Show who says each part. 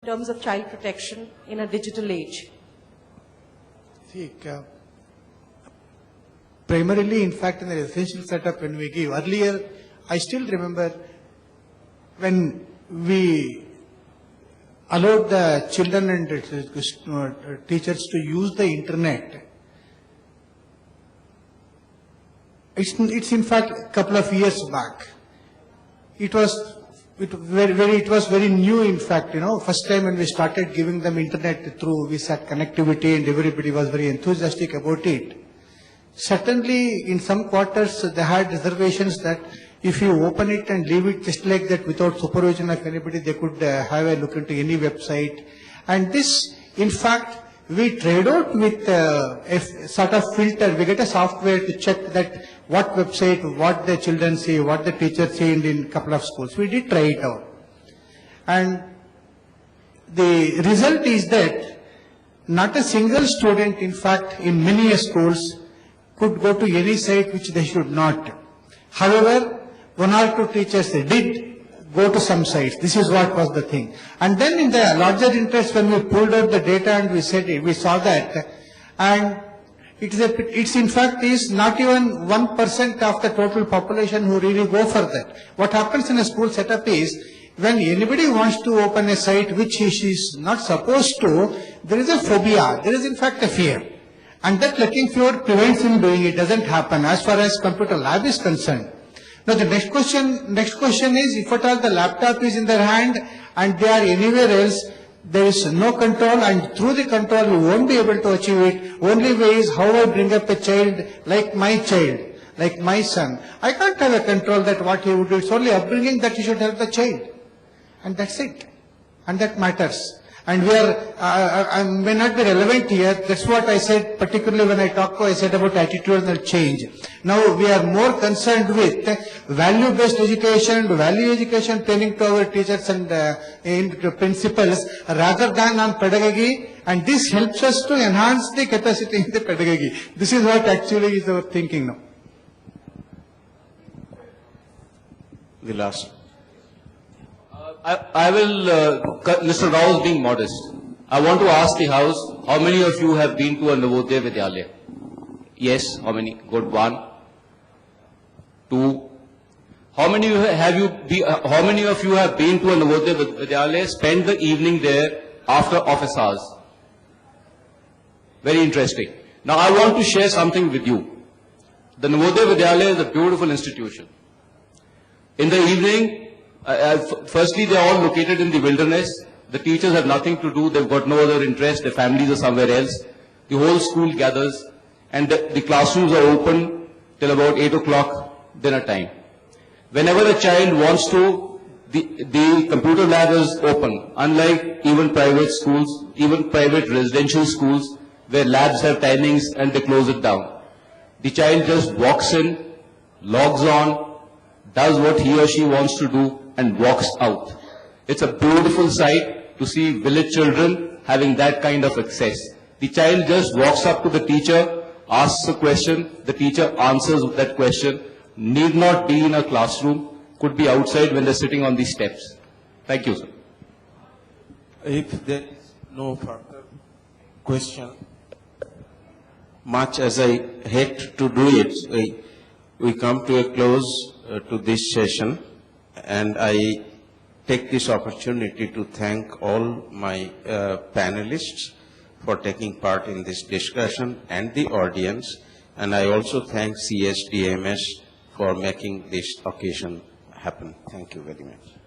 Speaker 1: terms of child protection in a digital age?
Speaker 2: See, primarily, in fact, in the residential setup when we give, earlier, I still remember when we allowed the children and teachers to use the internet. It's in fact a couple of years back. It was very new, in fact, first time when we started giving them internet through VSAT connectivity, and everybody was very enthusiastic about it. Certainly, in some quarters, they had reservations that if you open it and leave it just like that without supervision of anybody, they could have a look into any website. And this, in fact, we tried out with a sort of filter. We get a software to check that what website, what the children see, what the teachers see in a couple of schools. We did try it out. And the result is that not a single student, in fact, in many schools, could go to any site which they should not. However, one or two teachers did go to some sites. This is what was the thing. And then in the larger interest, when we pulled out the data and we saw that, and it's in fact is not even 1% of the total population who really go for that. What happens in a school setup is, when anybody wants to open a site which he is not supposed to, there is a phobia. There is in fact a fear. And that lurking fear prevents him doing it. Doesn't happen as far as computer lab is concerned. Now the next question is, if at all the laptop is in their hand and they are anywhere else, there is no control, and through the control we won't be able to achieve it. Only way is how I bring up a child, like my son. I can't have a control that what he would do. It's only upbringing that you should help the child. And that's it. And that matters. And we are, I may not be relevant here. That's what I said, particularly when I said about attitudinal change. Now we are more concerned with value-based education, value education training to our teachers and principals rather than on pedagogy. And this helps us to enhance the capacity in the pedagogy. This is what actually is our thinking now.
Speaker 3: The last. I will, Mr. Rao is being modest. I want to ask the House, how many of you have been to a Navodaya Vidyalaya? Yes, how many? Good. 1, 2. How many of you have been to a Navodaya Vidyalaya, spent the evening there after office hours? Very interesting. Now I want to share something with you. The Navodaya Vidyalaya is a beautiful institution. In the evening, firstly, they are all located in the wilderness. The teachers have nothing to do. They've got no other interest. Their families are somewhere else. The whole school gathers, and the classrooms are open till about 8 o'clock dinner time. Whenever a child wants to, the computer lab is open. Unlike even private schools, even private residential schools, where labs have timings and they close it down. The child just walks in, logs on, does what he or she wants to do, and walks out. It's a beautiful sight to see village children having that kind of access. The child just walks up to the teacher, asks a question, the teacher answers that question, need not be in a classroom, could be outside when they're sitting on the steps. Thank you, sir.
Speaker 4: If there is no further question, much as I hate to do it, we come to a close to this session. And I take this opportunity to thank all my panelists for taking part in this discussion and the audience. And I also thank CSDMS for making this occasion happen. Thank you very much.